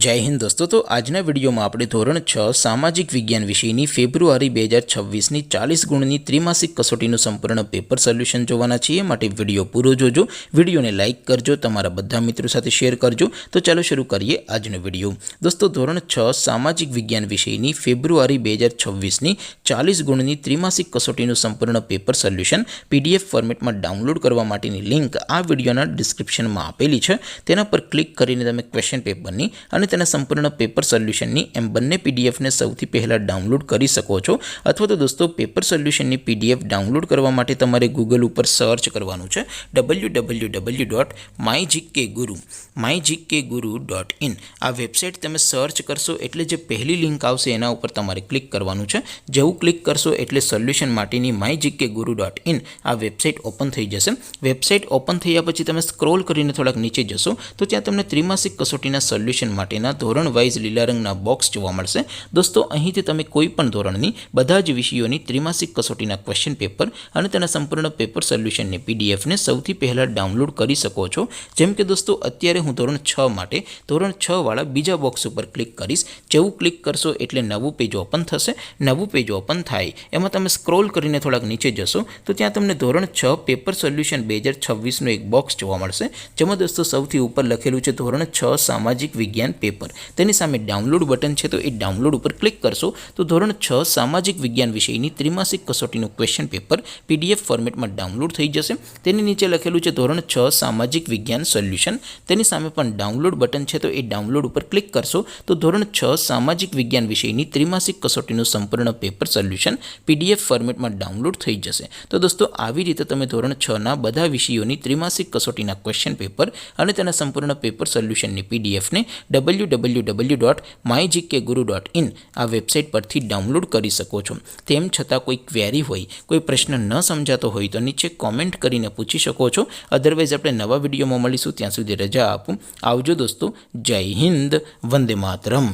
जय हिंद दोस्तों। तो आजना विडियो में આપણે ધોરણ 6 સામાજિક વિજ્ઞાન વિષયની ફેબ્રુઆરી 2026ની 40 ગુણની ત્રિમાસિક કસોટીનું સંપૂર્ણ પેપર સોલ્યુશન જોવાના છીએ। માટે વિડિયો પૂરો જોજો, વિડિયોને લાઇક કરજો, તમારા બધા મિત્રો સાથે શેર કરજો। તો ચાલો શરૂ કરીએ આજનો વિડિયો। દોસ્તો ધોરણ 6 સામાજિક વિજ્ઞાન વિષયની ફેબ્રુઆરી 2026ની 40 ગુણની ત્રિમાસિક કસોટીનું સંપૂર્ણ પેપર સોલ્યુશન પીડીએફ ફોર્મેટમાં ડાઉનલોડ કરવા માટેની લિંક આ વિડિયોના ડિસ્ક્રિપ્શનમાં આપેલી છે। તેના પર ક્લિક કરીને તમે ક્વેશ્ચન પેપરની અને તેના સંપૂર્ણ પેપર સોલ્યુશનની એમ બંને પીડીએફને સૌથી પહેલાં ડાઉનલોડ કરી શકો છો। અથવા તો દોસ્તો પેપર સોલ્યુશનની પીડીએફ ડાઉનલોડ કરવા માટે તમારે ગૂગલ ઉપર સર્ચ કરવાનું છે www.mygkguru.in। આ વેબસાઇટ તમે સર્ચ કરશો એટલે જે પહેલી લિંક આવશે એના ઉપર તમારે ક્લિક કરવાનું છે। જેવું ક્લિક કરશો એટલે સોલ્યુશન માટેની mygkguru.in આ વેબસાઇટ ઓપન થઈ જશે। વેબસાઇટ ઓપન થયા પછી તમે સ્ક્રોલ કરીને થોડાક નીચે જશો તો ત્યાં તમને ત્રિમાસિક કસોટીના સોલ્યુશન માટેના ધોરણ વાઇઝ લીલા રંગના બોક્સ જોવા મળશે। દોસ્તો અહીંથી તમે કોઈ પણ ધોરણની બધા જ વિષયોની ત્રિમાસિક કસોટીના ક્વેશ્ચન પેપર અને તેના સંપૂર્ણ પેપર સોલ્યુશનની પીડીએફને સૌથી પહેલાં ડાઉનલોડ કરી શકો છો। જેમ કે દોસ્તો અત્યારે હું ધોરણ 6 માટે ધોરણ 6 વાળા બીજા બોક્સ ઉપર ક્લિક કરીશ। જેવું ક્લિક કરશો એટલે નવું પેજ ઓપન થશે। નવું પેજ ઓપન થાય એમાં તમે સ્ક્રોલ કરીને થોડાક નીચે જશો તો ત્યાં તમને ધોરણ 6 પેપર સોલ્યુશન 2026નું એક બોક્સ જોવા મળશે। જેમાં દોસ્તો સૌથી ઉપર લખેલું છે ધોરણ 6 સામાજિક વિજ્ઞાન પેપર। તેની સામે ડાઉનલોડ બટન છે તો એ ડાઉનલોડ ઉપર ક્લિક કરશો તો ધોરણ 6 સામાજિક વિજ્ઞાન વિષયની ત્રિમાસિક કસોટીનું ક્વેશ્ચન પેપર પીડીએફ ફોર્મેટમાં ડાઉનલોડ થઈ જશે। તેની નીચે લખેલું છે ધોરણ 6 સામાજિક વિજ્ઞાન સોલ્યુશન। તેની સામે પણ ડાઉનલોડ બટન છે તો એ ડાઉનલોડ ઉપર ક્લિક કરશો તો ધોરણ 6 સામાજિક વિજ્ઞાન વિષયની ત્રિમાસિક કસોટીનું સંપૂર્ણ પેપર સોલ્યુશન પીડીએફ ફોર્મેટમાં ડાઉનલોડ થઈ જશે। તો દોસ્તો આવી રીતે તમે ધોરણ 6ના બધા વિષયોની ત્રિમાસિક કસોટીના ક્વેશ્ચન પેપર અને તેના સંપૂર્ણ પેપર સોલ્યુશનની પીડીએફને www.mygkguru.in આ વેબસાઇટ પરથી ડાઉનલોડ કરી શકો છો। તેમ છતાં કોઈ ક્વેરી હોય, કોઈ પ્રશ્ન ન સમજાતો હોય તો નીચે કોમેન્ટ કરીને પૂછી શકો છો। અધરવાઇઝ આપણે નવા વિડીયોમાં મળીશું, ત્યાં સુધી રજા આપું। આવજો દોસ્તો, જય હિન્દ, વંદે માતરમ।